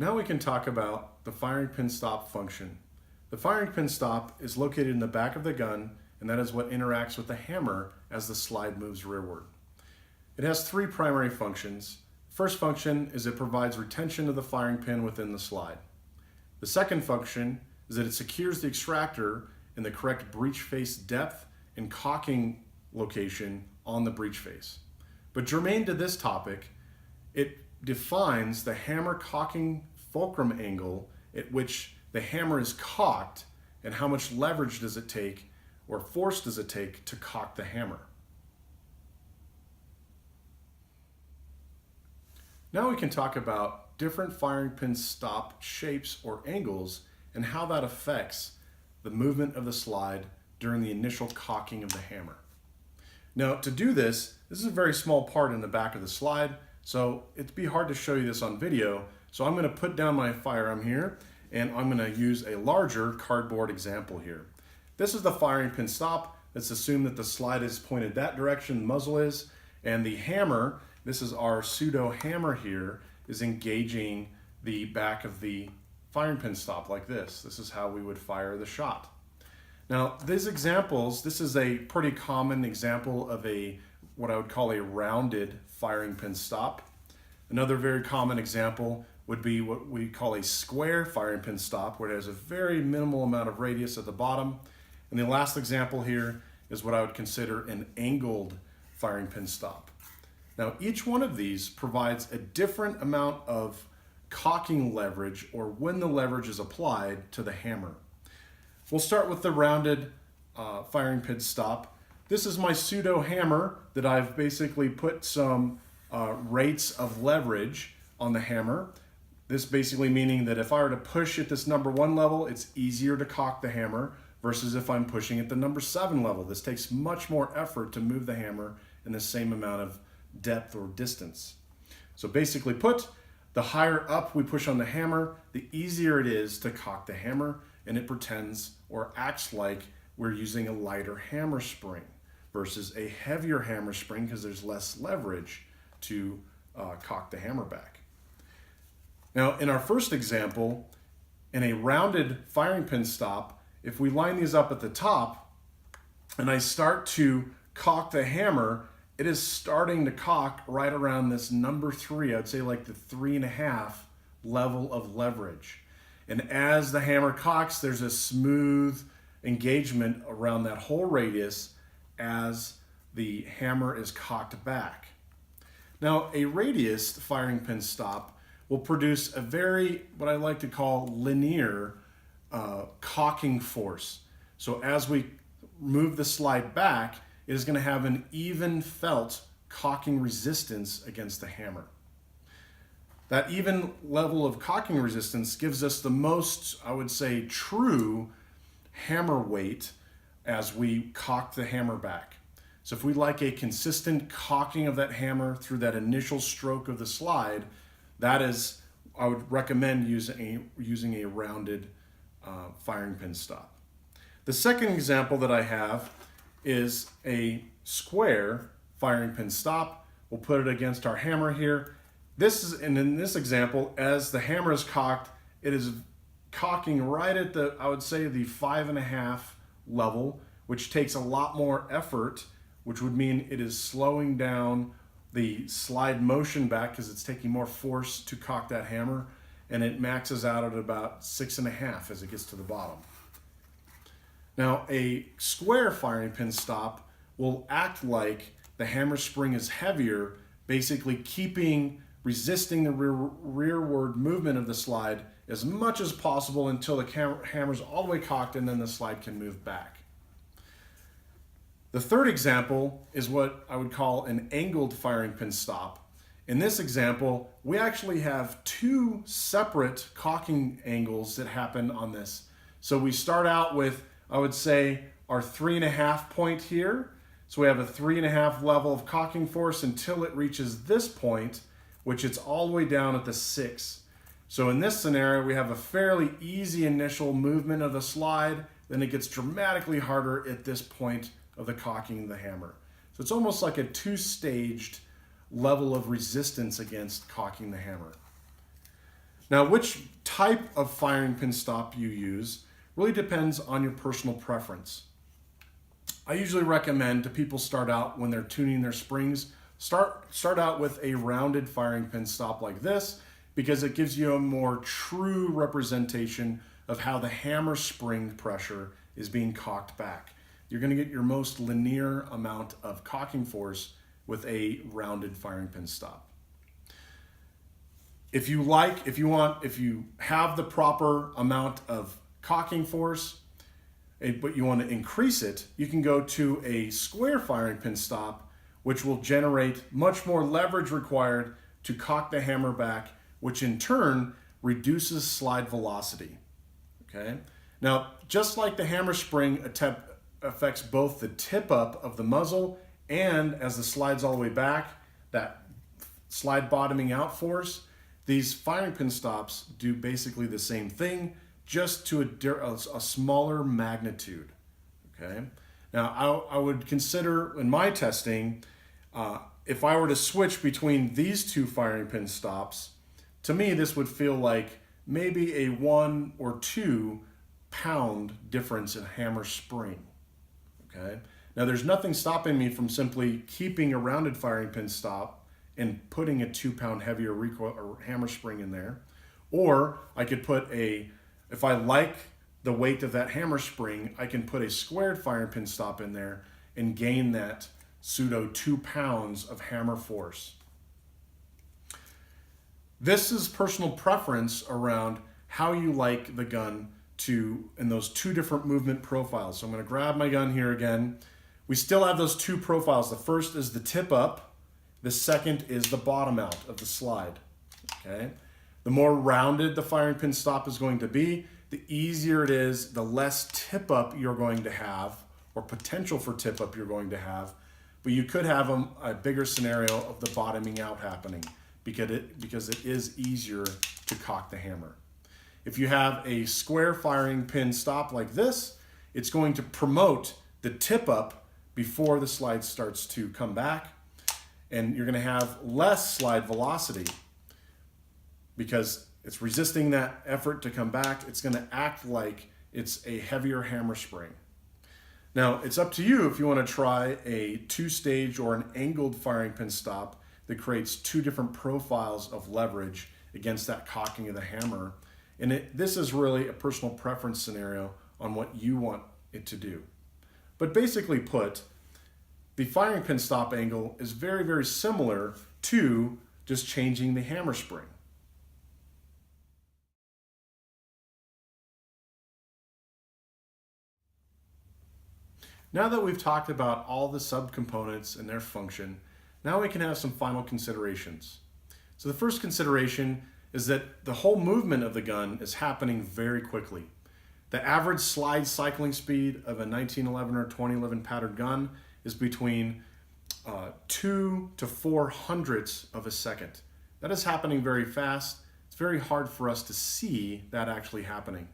Now we can talk about the firing pin stop function. The firing pin stop is located in the back of the gun, and that is what interacts with the hammer as the slide moves rearward. It has three primary functions. First function is it provides retention of the firing pin within the slide. The second function is that it secures the extractor in the correct breech face depth and cocking location on the breech face. But germane to this topic, it defines the hammer cocking fulcrum angle at which the hammer is cocked and how much leverage does it take or force does it take to cock the hammer. Now we can talk about different firing pin stop shapes or angles and how that affects the movement of the slide during the initial cocking of the hammer. Now to do this is a very small part in the back of the slide, so it'd be hard to show you this on video. So I'm going to put down my firearm here and I'm going to use a larger cardboard example here. This is the firing pin stop. Let's assume that the slide is pointed that direction, the muzzle is, and the hammer, this is our pseudo hammer here, is engaging the back of the firing pin stop like this. This is how we would fire the shot. Now these examples, this is a pretty common example of what I would call a rounded firing pin stop. Another very common example would be what we call a square firing pin stop, where it has a very minimal amount of radius at the bottom. And the last example here is what I would consider an angled firing pin stop. Now each one of these provides a different amount of cocking leverage, or when the leverage is applied to the hammer. We'll start with the rounded firing pin stop. This is my pseudo hammer that I've basically put some rates of leverage on the hammer. This basically meaning that if I were to push at this number 1 level, it's easier to cock the hammer versus if I'm pushing at the number 7 level. This takes much more effort to move the hammer in the same amount of depth or distance. So basically put, the higher up we push on the hammer, the easier it is to cock the hammer, and it pretends or acts like we're using a lighter hammer spring versus a heavier hammer spring because there's less leverage to cock the hammer back. Now in our first example, in a rounded firing pin stop, if we line these up at the top and I start to cock the hammer, it is starting to cock right around this number 3, I'd say like the 3.5 level of leverage. And as the hammer cocks, there's a smooth engagement around that whole radius as the hammer is cocked back. Now a radius firing pin stop will produce a very, what I like to call linear cocking force. So as we move the slide back, it is going to have an even felt cocking resistance against the hammer. That even level of cocking resistance gives us the most, I would say, true hammer weight as we cock the hammer back. So if we like a consistent cocking of that hammer through that initial stroke of the slide, that is, I would recommend using a rounded firing pin stop. The second example that I have is a square firing pin stop. We'll put it against our hammer here. And in this example, as the hammer is cocked, it is cocking right at the, I would say, the 5.5 level, which takes a lot more effort, which would mean it is slowing down the slide motion back because it's taking more force to cock that hammer, and it maxes out at about 6.5 as it gets to the bottom. Now a square firing pin stop will act like the hammer spring is heavier, basically resisting the rearward movement of the slide as much as possible until the hammer's all the way cocked and then the slide can move back. The third example is what I would call an angled firing pin stop. In this example, we actually have two separate cocking angles that happen on this. So we start out with, I would say, our 3.5 point here. So we have a 3.5 level of cocking force until it reaches this point, which it's all the way down at the 6. So in this scenario, we have a fairly easy initial movement of the slide, then it gets dramatically harder at this point of the cocking of the hammer. So it's almost like a two-staged level of resistance against cocking the hammer. Now, which type of firing pin stop you use really depends on your personal preference. I usually recommend to people start out when they're tuning their springs, start out with a rounded firing pin stop like this, because it gives you a more true representation of how the hammer spring pressure is being cocked back. You're going to get your most linear amount of cocking force with a rounded firing pin stop. If you have the proper amount of cocking force, but you want to increase it, you can go to a square firing pin stop, which will generate much more leverage required to cock the hammer back, which in turn reduces slide velocity. Okay? Now, just like the hammer spring affects both the tip up of the muzzle and as the slides all the way back, that slide bottoming out force, these firing pin stops do basically the same thing, just to a smaller magnitude. Okay. Now, I would consider in my testing, if I were to switch between these two firing pin stops, to me this would feel like maybe a 1 or 2 pound difference in hammer spring. Okay. Now, there's nothing stopping me from simply keeping a rounded firing pin stop and putting a 2 pound heavier recoil or hammer spring in there. Or I could put if I like the weight of that hammer spring, I can put a squared firing pin stop in there and gain that pseudo 2 pounds of hammer force. This is personal preference around how you like the gun in those two different movement profiles. So I'm going to grab my gun here again. We still have those two profiles. The first is the tip up. The second is the bottom out of the slide. Okay. The more rounded the firing pin stop is going to be, the easier it is, the less tip up you're going to have, or potential for tip up you're going to have. But you could have a bigger scenario of the bottoming out happening because it is easier to cock the hammer. If you have a square firing pin stop like this, it's going to promote the tip up before the slide starts to come back, and you're going to have less slide velocity because it's resisting that effort to come back. It's going to act like it's a heavier hammer spring. Now, it's up to you if you want to try a 2-stage or an angled firing pin stop that creates two different profiles of leverage against that cocking of the hammer. And this is really a personal preference scenario on what you want it to do. But basically put, the firing pin stop angle is very, very similar to just changing the hammer spring. Now that we've talked about all the subcomponents and their function, now we can have some final considerations. So the first consideration is that the whole movement of the gun is happening very quickly. The average slide cycling speed of a 1911 or 2011 pattern gun is between 2 to 4 hundredths of a second. That is happening very fast. It's very hard for us to see that actually happening.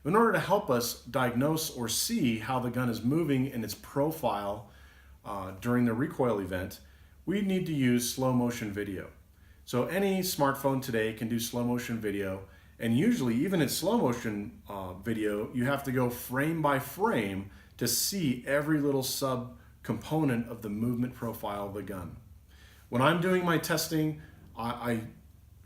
In order to help us diagnose or see how the gun is moving in its profile during the recoil event, we need to use slow motion video. So any smartphone today can do slow motion video, and usually even in slow motion video, you have to go frame by frame to see every little sub-component of the movement profile of the gun. When I'm doing my testing, I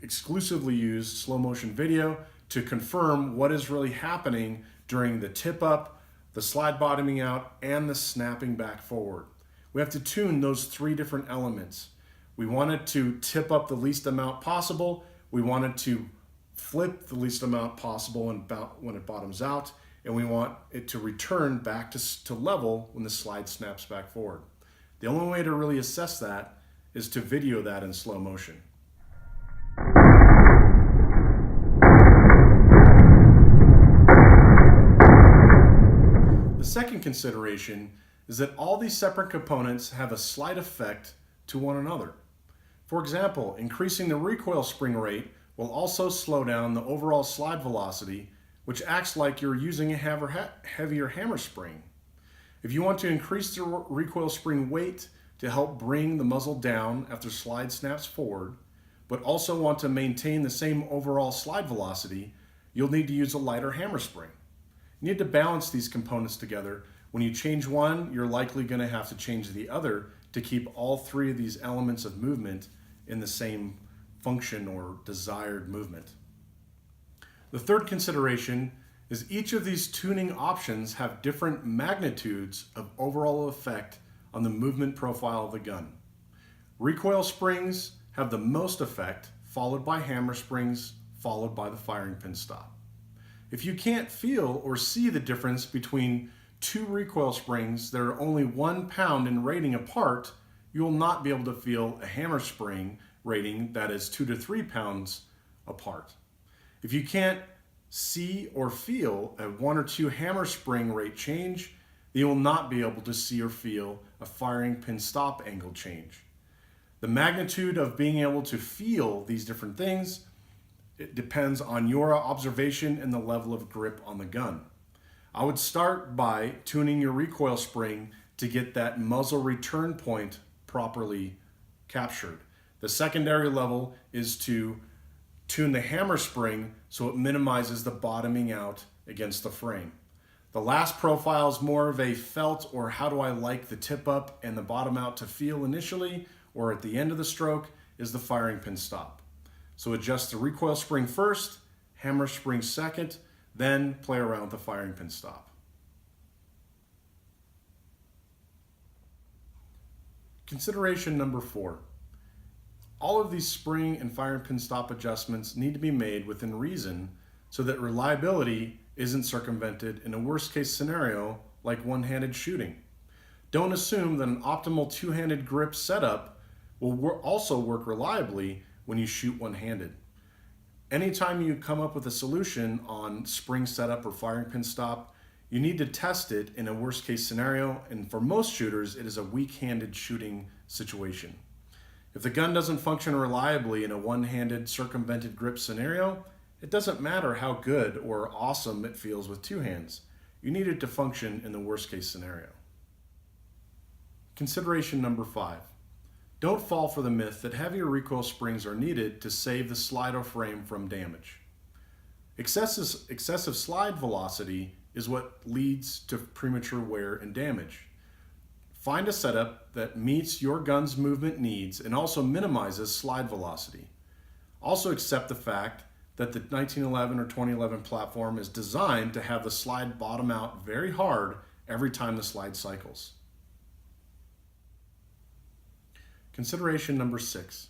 exclusively use slow motion video to confirm what is really happening during the tip up, the slide bottoming out, and the snapping back forward. We have to tune those 3 different elements. We want it to tip up the least amount possible. We want it to flip the least amount possible when it bottoms out. And we want it to return back to level when the slide snaps back forward. The only way to really assess that is to video that in slow motion. The second consideration is that all these separate components have a slight effect to one another. For example, increasing the recoil spring rate will also slow down the overall slide velocity, which acts like you're using a heavier hammer spring. If you want to increase the recoil spring weight to help bring the muzzle down after slide snaps forward, but also want to maintain the same overall slide velocity, you'll need to use a lighter hammer spring. You need to balance these components together. When you change one, you're likely going to have to change the other to keep all three of these elements of movement in the same function or desired movement. The third consideration is each of these tuning options have different magnitudes of overall effect on the movement profile of the gun. Recoil springs have the most effect, followed by hammer springs, followed by the firing pin stop. If you can't feel or see the difference between two recoil springs that are only 1 pound in rating apart, you will not be able to feel a hammer spring rating that is 2 to 3 pounds apart. If you can't see or feel a 1 or 2 hammer spring rate change, then you will not be able to see or feel a firing pin stop angle change. The magnitude of being able to feel these different things, it depends on your observation and the level of grip on the gun. I would start by tuning your recoil spring to get that muzzle return point properly captured. The secondary level is to tune the hammer spring so it minimizes the bottoming out against the frame. The last profile is more of a felt or how do I like the tip up and the bottom out to feel initially or at the end of the stroke is the firing pin stop. So adjust the recoil spring first, hammer spring second, then play around with the firing pin stop. Consideration number 4. All of these spring and firing pin stop adjustments need to be made within reason so that reliability isn't circumvented in a worst case scenario like one-handed shooting. Don't assume that an optimal two-handed grip setup will also work reliably when you shoot one-handed. Anytime you come up with a solution on spring setup or firing pin stop, you need to test it in a worst case scenario, and for most shooters, it is a weak-handed shooting situation. If the gun doesn't function reliably in a one-handed circumvented grip scenario, it doesn't matter how good or awesome it feels with two hands. You need it to function in the worst case scenario. Consideration number 5. Don't fall for the myth that heavier recoil springs are needed to save the slide frame from damage. Excessive slide velocity is what leads to premature wear and damage. Find a setup that meets your gun's movement needs and also minimizes slide velocity. Also accept the fact that the 1911 or 2011 platform is designed to have the slide bottom out very hard every time the slide cycles. Consideration number 6.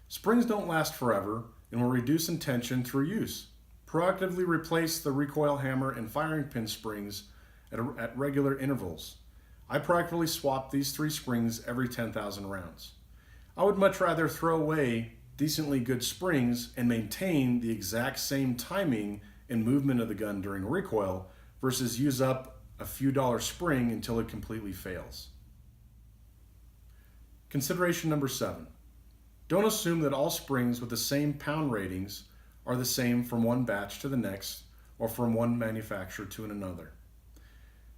Springs don't last forever and will reduce in tension through use. Proactively replace the recoil hammer and firing pin springs at regular intervals. I proactively swap these 3 springs every 10,000 rounds. I would much rather throw away decently good springs and maintain the exact same timing and movement of the gun during recoil versus use up a few dollar spring until it completely fails. Consideration number 7. Don't assume that all springs with the same pound ratings are the same from one batch to the next or from one manufacturer to another.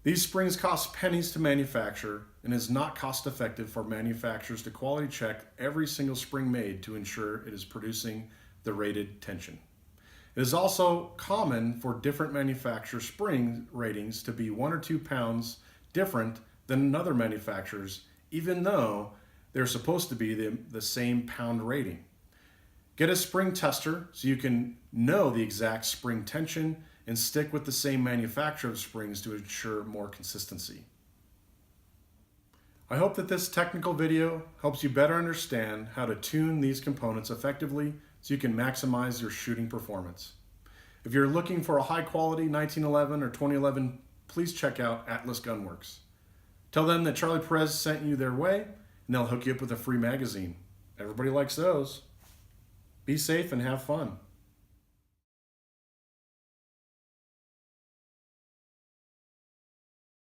These springs cost pennies to manufacture and is not cost effective for manufacturers to quality check every single spring made to ensure it is producing the rated tension. It is also common for different manufacturer spring ratings to be 1 or 2 pounds different than another manufacturer's, even though they're supposed to be the same pound rating. Get a spring tester so you can know the exact spring tension and stick with the same manufacturer of springs to ensure more consistency. I hope that this technical video helps you better understand how to tune these components effectively so you can maximize your shooting performance. If you're looking for a high quality 1911 or 2011, please check out Atlas Gunworks. Tell them that Charlie Perez sent you their way and they'll hook you up with a free magazine. Everybody likes those. Be safe and have fun.